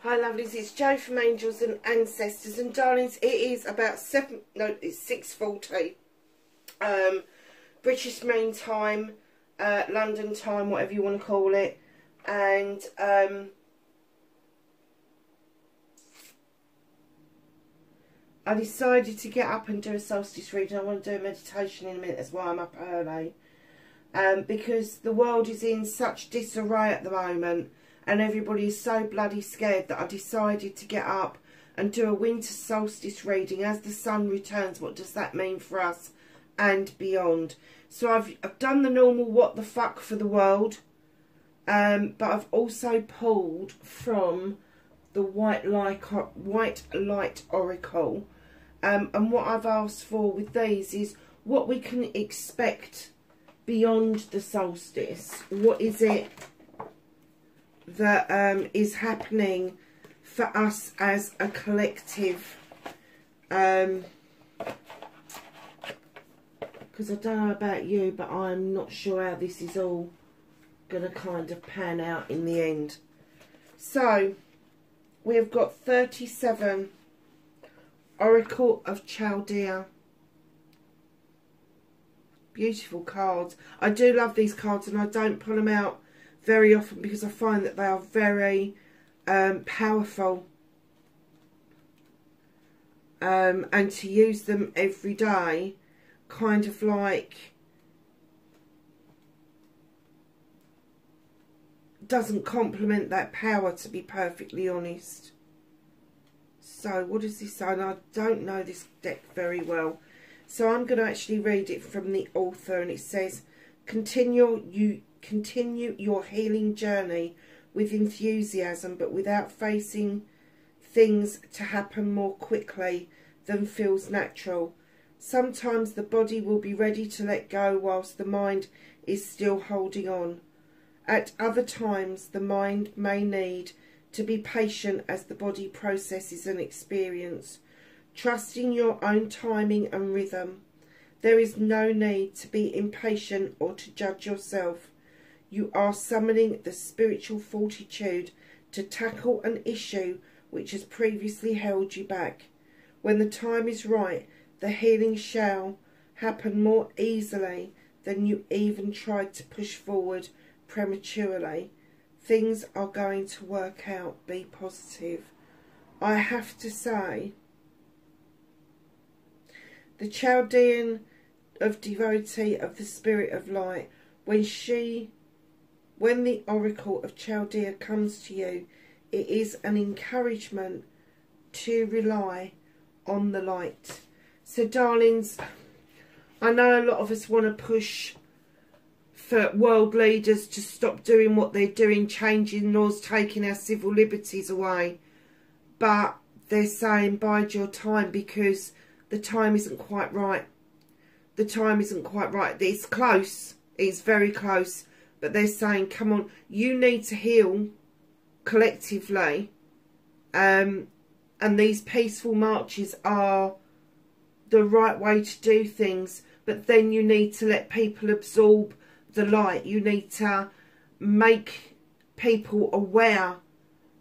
Hi lovelies, it's Jo from Angels and Ancestors, and darlings, it is about it's 6:40 British Mean Time, London time, whatever you want to call it, and I decided to get up and do a solstice reading. I want to do a meditation in a minute, that's why I'm up early, because the world is in such disarray at the moment. And everybody is so bloody scared that I decided to get up and do a winter solstice reading as the sun returns. What does that mean for us and beyond? So I've done the normal what the fuck for the world, but I've also pulled from the White Light Oracle. And what I've asked for with these is what we can expect beyond the solstice. What is it that is happening for us as a collective, because I don't know about you, but I'm not sure how this is all going to kind of pan out in the end. So we have got 37 Oracle of Chaldea. Beautiful cards. I do love these cards, and I don't pull them out very often because I find that they are very powerful, and to use them every day kind of like doesn't complement that power, to be perfectly honest. So what does this say? And I don't know this deck very well, so I'm going to actually read it from the author, and it says, Continue your healing journey with enthusiasm, but without facing things to happen more quickly than feels natural. Sometimes the body will be ready to let go whilst the mind is still holding on. At other times, the mind may need to be patient as the body processes an experience, trusting your own timing and rhythm. There is no need to be impatient or to judge yourself. You are summoning the spiritual fortitude to tackle an issue which has previously held you back. When the time is right, the healing shall happen more easily than you even tried to push forward prematurely. Things are going to work out. Be positive. I have to say, the Chaldean of devotee of the Spirit of Light, when the Oracle of Chaldea comes to you, it is an encouragement to rely on the light. So darlings, I know a lot of us want to push for world leaders to stop doing what they're doing, changing laws, taking our civil liberties away. But they're saying bide your time, because the time isn't quite right. The time isn't quite right. It's close. It's very close. But they're saying, come on, you need to heal collectively. And these peaceful marches are the right way to do things. But then you need to let people absorb the light. You need to make people aware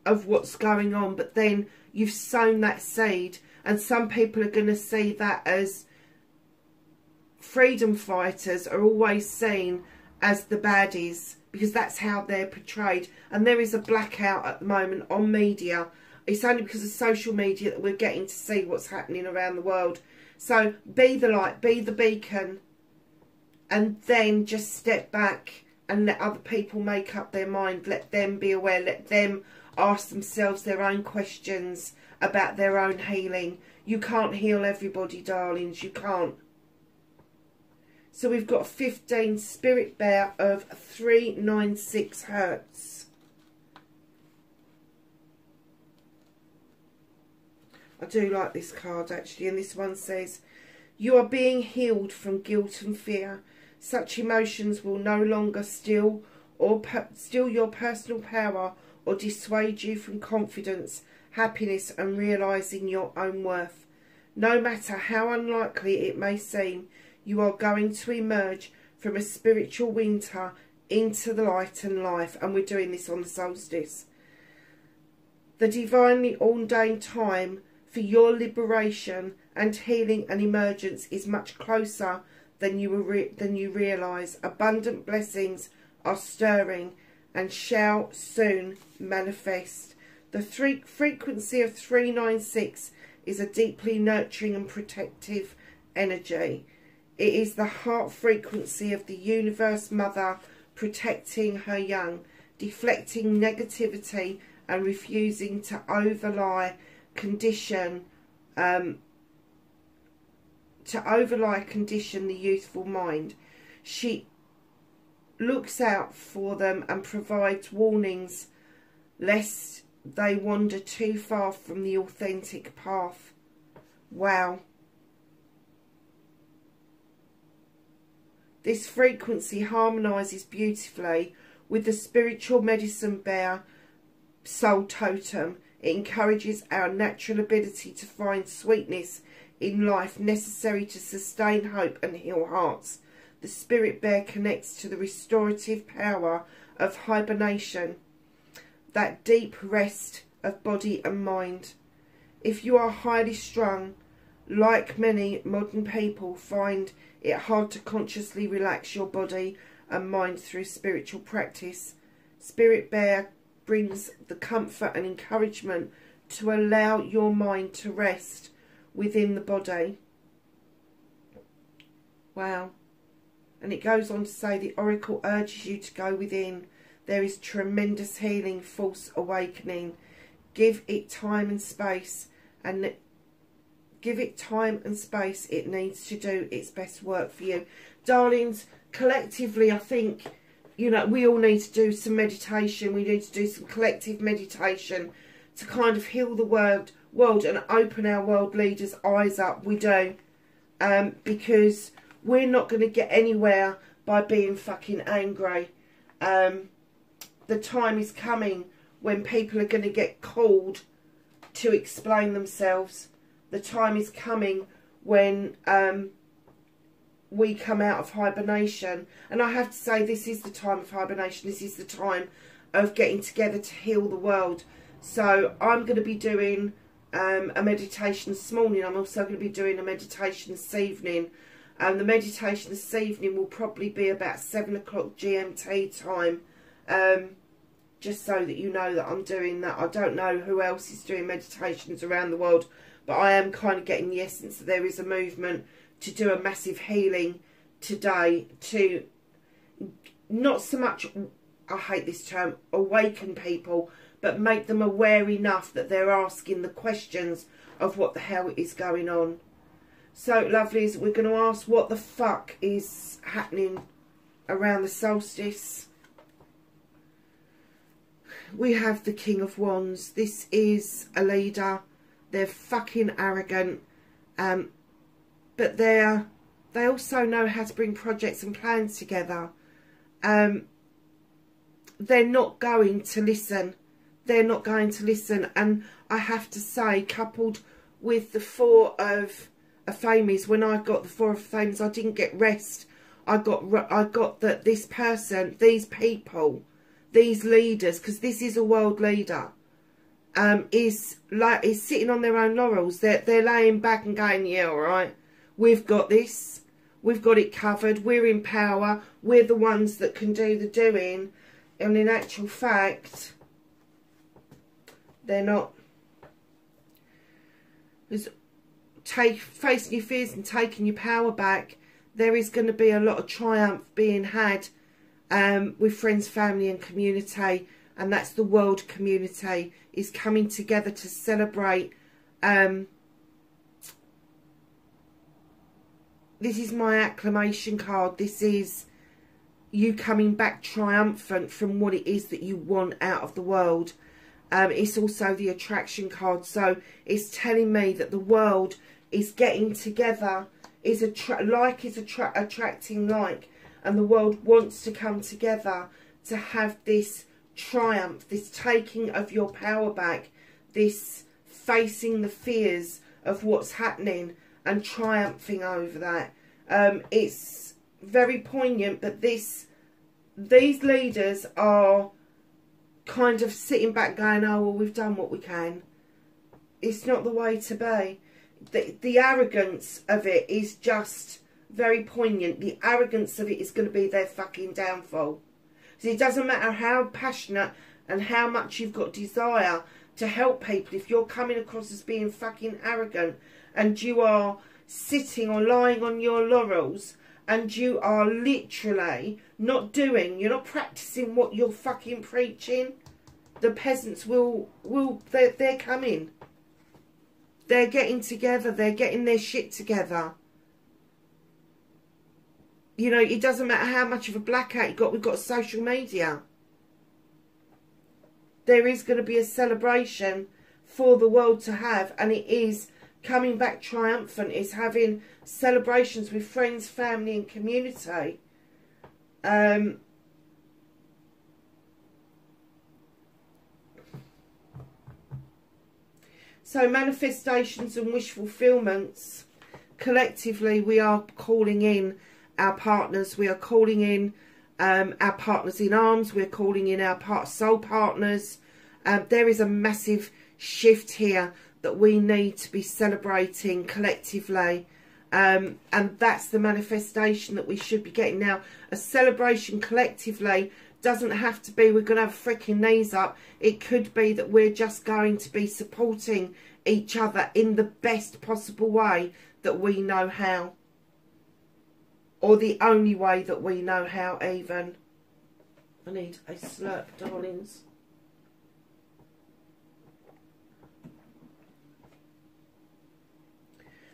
of what's going on. But then you've sown that seed. And some people are going to see that as freedom fighters are always seen as the baddies, because that's how they're portrayed. And there is a blackout at the moment on media. It's only because of social media that we're getting to see what's happening around the world. So be the light, be the beacon, and then just step back and let other people make up their mind. Let them be aware, let them ask themselves their own questions about their own healing. You can't heal everybody, darlings, you can't. So we've got 15 Spirit Bear of 396 Hertz. I do like this card actually, and this one says, you are being healed from guilt and fear. Such emotions will no longer steal your personal power or dissuade you from confidence, happiness and realising your own worth. No matter how unlikely it may seem, you are going to emerge from a spiritual winter into the light and life. And we're doing this on the solstice. The divinely ordained time for your liberation and healing and emergence is much closer than you realise. Abundant blessings are stirring and shall soon manifest. The frequency of 396 is a deeply nurturing and protective energy. It is the heart frequency of the universe mother protecting her young, deflecting negativity and refusing to condition the youthful mind. She looks out for them and provides warnings lest they wander too far from the authentic path. Wow. This frequency harmonises beautifully with the spiritual medicine bear soul totem. It encourages our natural ability to find sweetness in life necessary to sustain hope and heal hearts. The spirit bear connects to the restorative power of hibernation, that deep rest of body and mind. If you are highly strung, like many modern people, find it hard to consciously relax your body and mind through spiritual practice, Spirit Bear brings the comfort and encouragement to allow your mind to rest within the body. Wow. And it goes on to say, the oracle urges you to go within. There is tremendous healing, false awakening. Give it time and space, and it needs to do its best work for you. Darlings, collectively, I think, you know, we all need to do some meditation. We need to do some collective meditation to kind of heal the world and open our world leaders' eyes up. We do. Because we're not going to get anywhere by being fucking angry. The time is coming when people are going to get called to explain themselves. The time is coming when we come out of hibernation. And I have to say, this is the time of hibernation. This is the time of getting together to heal the world. So I'm going to be doing a meditation this morning. I'm also going to be doing a meditation this evening. The meditation this evening will probably be about 7 o'clock GMT time. Just so that you know that I'm doing that. I don't know who else is doing meditations around the world, but I am kind of getting the essence that there is a movement to do a massive healing today, to not so much, I hate this term, awaken people, but make them aware enough that they're asking the questions of what the hell is going on. So, lovelies, we're going to ask what the fuck is happening around the solstice. We have the King of Wands. This is a leader. They're fucking arrogant. But they also know how to bring projects and plans together. They're not going to listen. They're not going to listen. And I have to say, coupled with the Four of Famies, when I got the Four of Famies, I didn't get rest. I got that this person, these people, these leaders, because this is a world leader, is sitting on their own laurels. They're laying back and going, yeah, all right, we've got this, we've got it covered, we're in power, we're the ones that can do the doing. And in actual fact, they're not. Facing your fears and taking your power back, there is going to be a lot of triumph being had with friends, family and community, and that's the world community is coming together to celebrate. This is my acclamation card. This is you coming back triumphant from what it is that you want out of the world. It's also the attraction card, so it's telling me that the world is getting together, is attracting like, and the world wants to come together to have this triumph, this taking of your power back, this facing the fears of what's happening and triumphing over that. It's very poignant, but these leaders are kind of sitting back going, oh, well, we've done what we can. It's not the way to be. The arrogance of it is just very poignant. The arrogance of it is going to be their fucking downfall. So it doesn't matter how passionate and how much you've got desire to help people, if you're coming across as being fucking arrogant and you are sitting or lying on your laurels and you are literally not doing, you're not practicing what you're fucking preaching, the peasants they're coming. They're getting together, they're getting their shit together. You know, it doesn't matter how much of a blackout you've got, we've got social media. There is going to be a celebration for the world to have, and it is coming back triumphant. It's having celebrations with friends, family and community. So manifestations and wish fulfillments, collectively we are calling in our partners, we are calling in our partners in arms, we're calling in our soul partners. There is a massive shift here that we need to be celebrating collectively. And that's the manifestation that we should be getting now. A celebration collectively doesn't have to be we're going to have freaking knees up. It could be that we're just going to be supporting each other in the best possible way that we know how. Or the only way that we know how even. I need a slurp, darlings.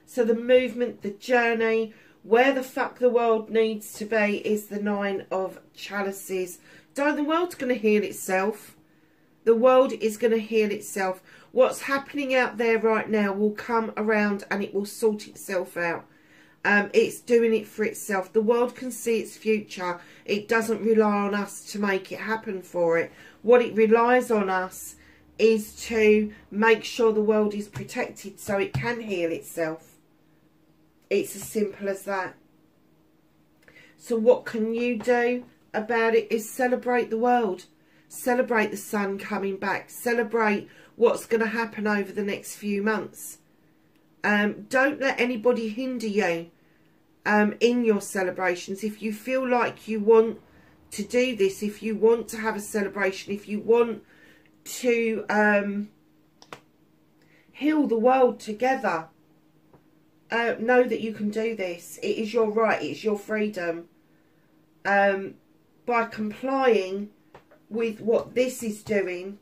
So the movement, the journey, where the fuck the world needs to be is the 9 of Chalices. The world's going to heal itself. The world is going to heal itself. What's happening out there right now will come around and it will sort itself out. It's doing it for itself. The world can see its future. It doesn't rely on us to make it happen for it. What it relies on us is to make sure the world is protected so it can heal itself. It's as simple as that. So what can you do about it is celebrate the world. Celebrate the sun coming back. Celebrate what's going to happen over the next few months. Don't let anybody hinder you in your celebrations. If you feel like you want to do this, if you want to have a celebration, if you want to heal the world together, know that you can do this. It is your right. It's your freedom. By complying with what this is doing,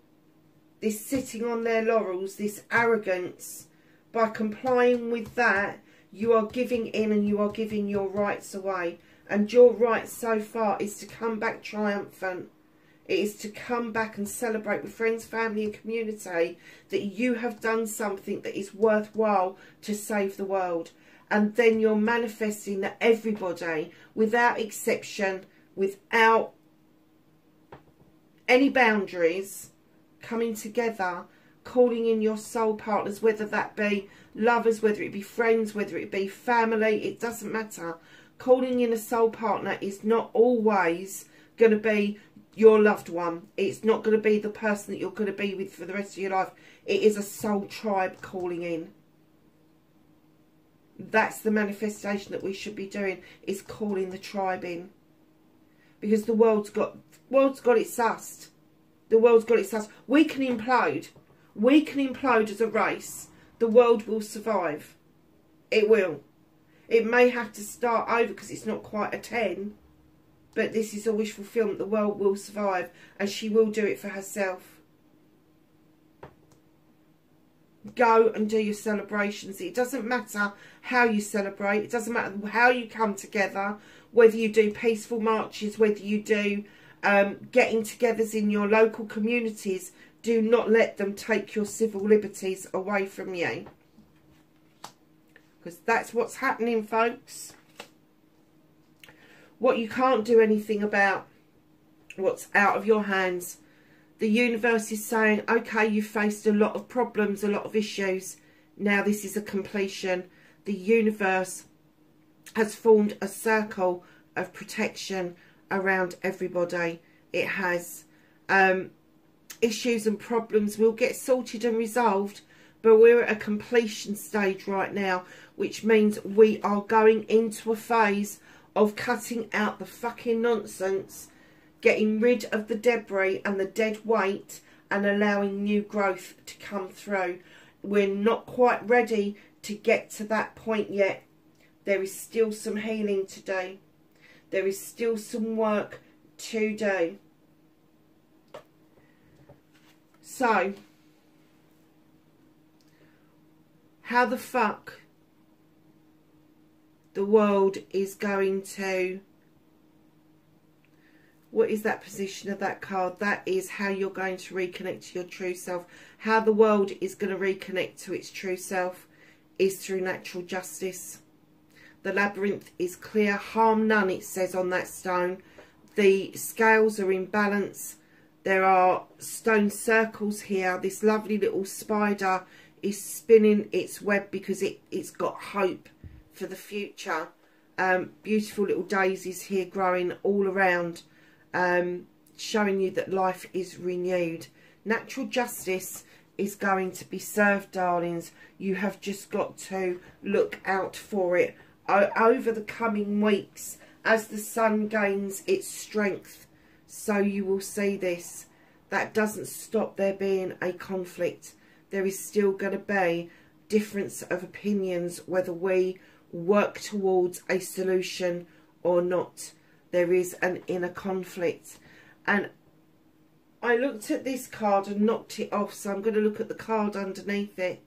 this sitting on their laurels, this arrogance, by complying with that, you are giving in and you are giving your rights away. And your right so far is to come back triumphant. It is to come back and celebrate with friends, family and community that you have done something that is worthwhile to save the world. And then you're manifesting that everybody, without exception, without any boundaries, coming together, calling in your soul partners, whether that be lovers, whether it be friends, whether it be family, it doesn't matter. Calling in a soul partner is not always going to be your loved one. It's not going to be the person that you're going to be with for the rest of your life. It is a soul tribe calling in. That's the manifestation that we should be doing, is calling the tribe in. Because the world's got it sussed. The world's got it sussed. We can implode. We can implode as a race. The world will survive. It will. It may have to start over because it's not quite a 10. But this is a wish fulfillment. The world will survive. And she will do it for herself. Go and do your celebrations. It doesn't matter how you celebrate. It doesn't matter how you come together. Whether you do peaceful marches. Whether you do getting-togethers in your local communities. Do not let them take your civil liberties away from you. Because that's what's happening, folks. What you can't do anything about, what's out of your hands. The universe is saying, okay, you've faced a lot of problems, a lot of issues. Now this is a completion. The universe has formed a circle of protection around everybody. It has. issues and problems will get sorted and resolved, but we're at a completion stage right now, which means we are going into a phase of cutting out the fucking nonsense, getting rid of the debris and the dead weight, and allowing new growth to come through. We're not quite ready to get to that point yet. There is still some healing to do. There is still some work to do. So, how the fuck the world is going to... What is that position of that card? That is how you're going to reconnect to your true self. How the world is going to reconnect to its true self is through natural justice. The labyrinth is clear. Harm none, it says on that stone. The scales are in balance. There are stone circles here. This lovely little spider is spinning its web because it's got hope for the future. Beautiful little daisies here growing all around. Showing you that life is renewed. Natural justice is going to be served, darlings. You have just got to look out for it over the coming weeks as the sun gains its strength. So you will see this. That doesn't stop there being a conflict. There is still going to be difference of opinions whether we work towards a solution or not. There is an inner conflict. And I looked at this card and knocked it off, so I'm going to look at the card underneath it.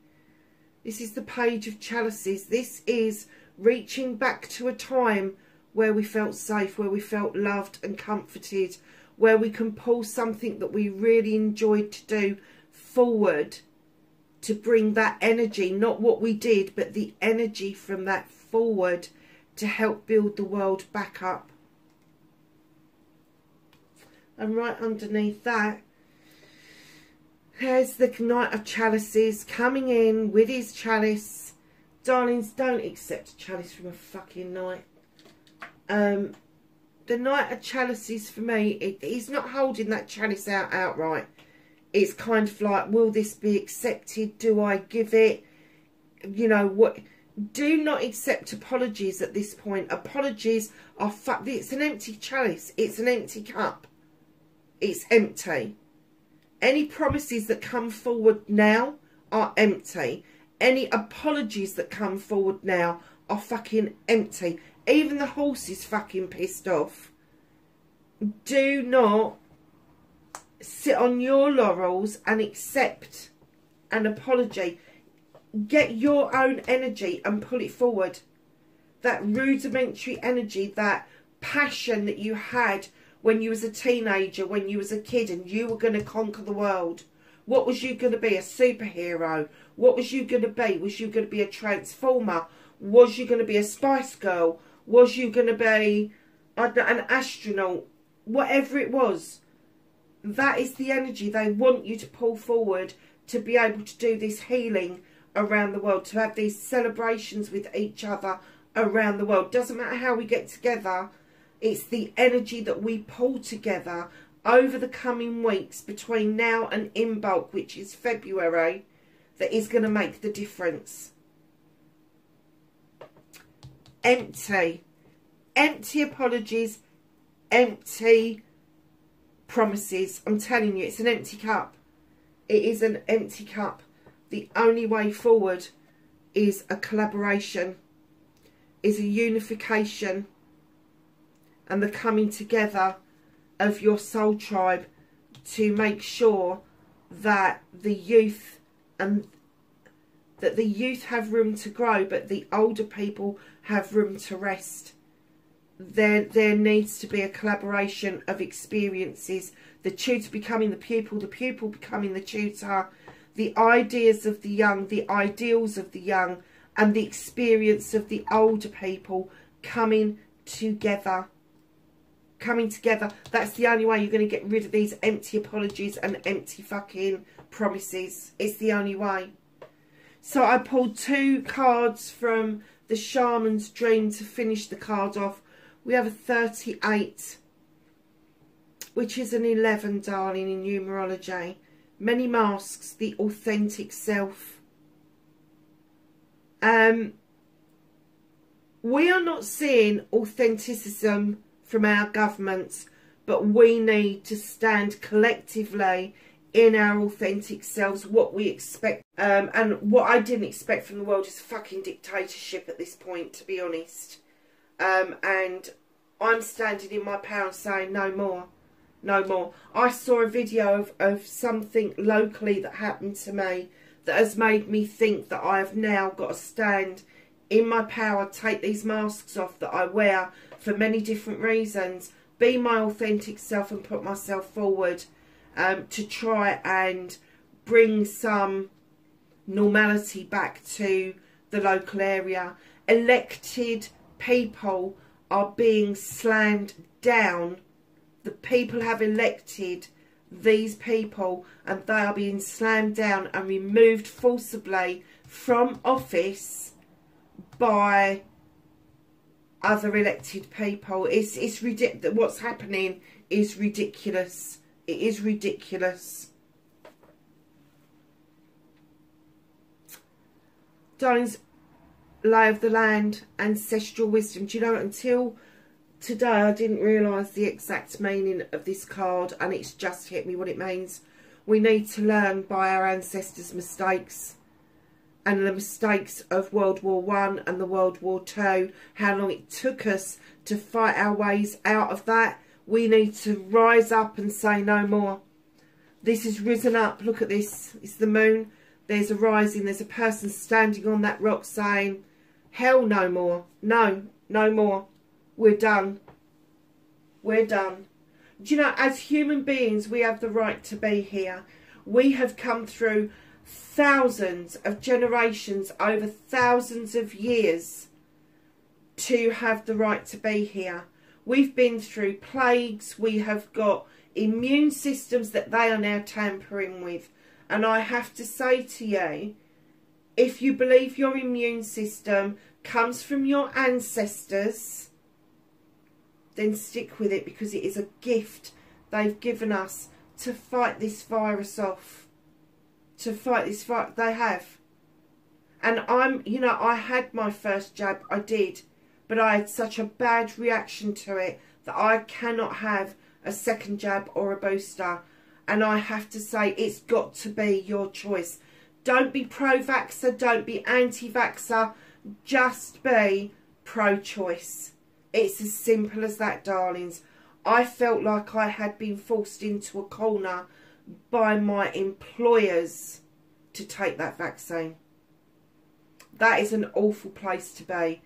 This is the Page of Chalices. This is reaching back to a time where we felt safe, where we felt loved and comforted, where we can pull something that we really enjoyed to do forward to bring that energy, not what we did, but the energy from that forward to help build the world back up. And right underneath that, there's the Knight of Chalices coming in with his chalice. Darlings, don't accept a chalice from a fucking knight. The Knight of Chalices, for me, he's not holding that chalice out outright. It's kind of like, will this be accepted? Do I give it? You know, what? Do not accept apologies at this point. Apologies are it's an empty chalice. It's an empty cup. It's empty. Any promises that come forward now are empty. Any apologies that come forward now are fucking empty. Even the horse is fucking pissed off. Do not sit on your laurels and accept an apology. Get your own energy and pull it forward. That rudimentary energy, that passion that you had when you was a teenager, when you was a kid and you were going to conquer the world. What was you going to be? A superhero? What was you going to be? Was you going to be a transformer? Was you going to be a Spice Girl? Was you going to be an astronaut? Whatever it was, that is the energy they want you to pull forward to be able to do this healing around the world, to have these celebrations with each other around the world. Doesn't matter how we get together. It's the energy that we pull together over the coming weeks between now and in bulk, which is February, that is going to make the difference. Empty. Empty apologies. Empty promises. I'm telling you, it's an empty cup. It is an empty cup. The only way forward is a collaboration, is a unification, and the coming together of your soul tribe to make sure that the youth have room to grow, but the older people have room to rest. There needs to be a collaboration of experiences. The tutor becoming the pupil becoming the tutor, the ideas of the young, the ideals of the young, and the experience of the older people coming together. Coming together. That's the only way you're going to get rid of these empty apologies and empty fucking promises. It's the only way. So I pulled 2 cards from the Shaman's Dream to finish the card off. We have a 38. which is an 11, darling, in numerology. Many masks, the authentic self. We are not seeing authenticism from our governments, but we need to stand collectively in our authentic selves, what we expect. And what I didn't expect from the world is fucking dictatorship at this point, to be honest. And I'm standing in my power and saying no more. No more. I saw a video of something locally that happened to me that has made me think that I have now got to stand in my power, take these masks off that I wear for many different reasons, be my authentic self and put myself forward to try and bring some normality back to the local area. Elected people are being slammed down. The people have elected these people and they are being slammed down and removed forcibly from office by other elected people. It's ridiculous. What's happening is ridiculous. It is ridiculous. Darlings, lay of the land, ancestral wisdom. Do you know, until today I didn't realise the exact meaning of this card, and it's just hit me what it means. We need to learn by our ancestors' mistakes and the mistakes of World War I and the World War II, how long it took us to fight our ways out of that. We need to rise up and say no more. This has risen up. Look at this. It's the moon. There's a rising. There's a person standing on that rock saying, hell no more. No, no more. We're done. We're done. Do you know, as human beings, we have the right to be here. We have come through thousands of generations, over thousands of years, to have the right to be here. We've been through plagues. We have got immune systems that they are now tampering with. And I have to say to you, if you believe your immune system comes from your ancestors, then stick with it, because it is a gift they've given us to fight this virus off. To fight this virus. They have. And you know, I had my first jab. I did. But I had such a bad reaction to it that I cannot have a second jab or a booster. And I have to say, it's got to be your choice. Don't be pro-vaxxer, don't be anti-vaxxer. Just be pro-choice. It's as simple as that, darlings. I felt like I had been forced into a corner by my employers to take that vaccine. That is an awful place to be.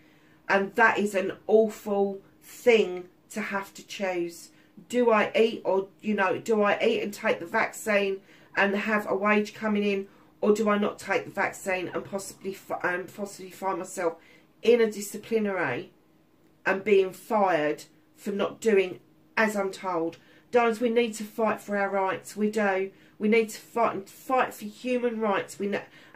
And that is an awful thing to have to choose. Do I eat, or, you know, do I eat and take the vaccine and have a wage coming in, or do I not take the vaccine and possibly find myself in a disciplinary and being fired for not doing as I'm told? Darlings, we need to fight for our rights. We do. We need to fight for human rights.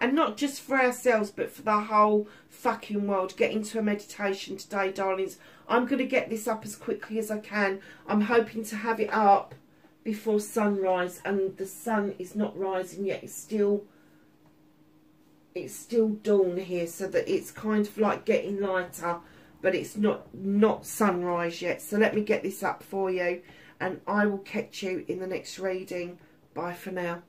And not just for ourselves, but for the whole fucking world. Get into a meditation today, darlings. I'm going to get this up as quickly as I can. I'm hoping to have it up before sunrise, and the sun is not rising yet. It's still dawn here, so that it's kind of like getting lighter, but it's not sunrise yet. So let me get this up for you, and I will catch you in the next reading. Bye for now.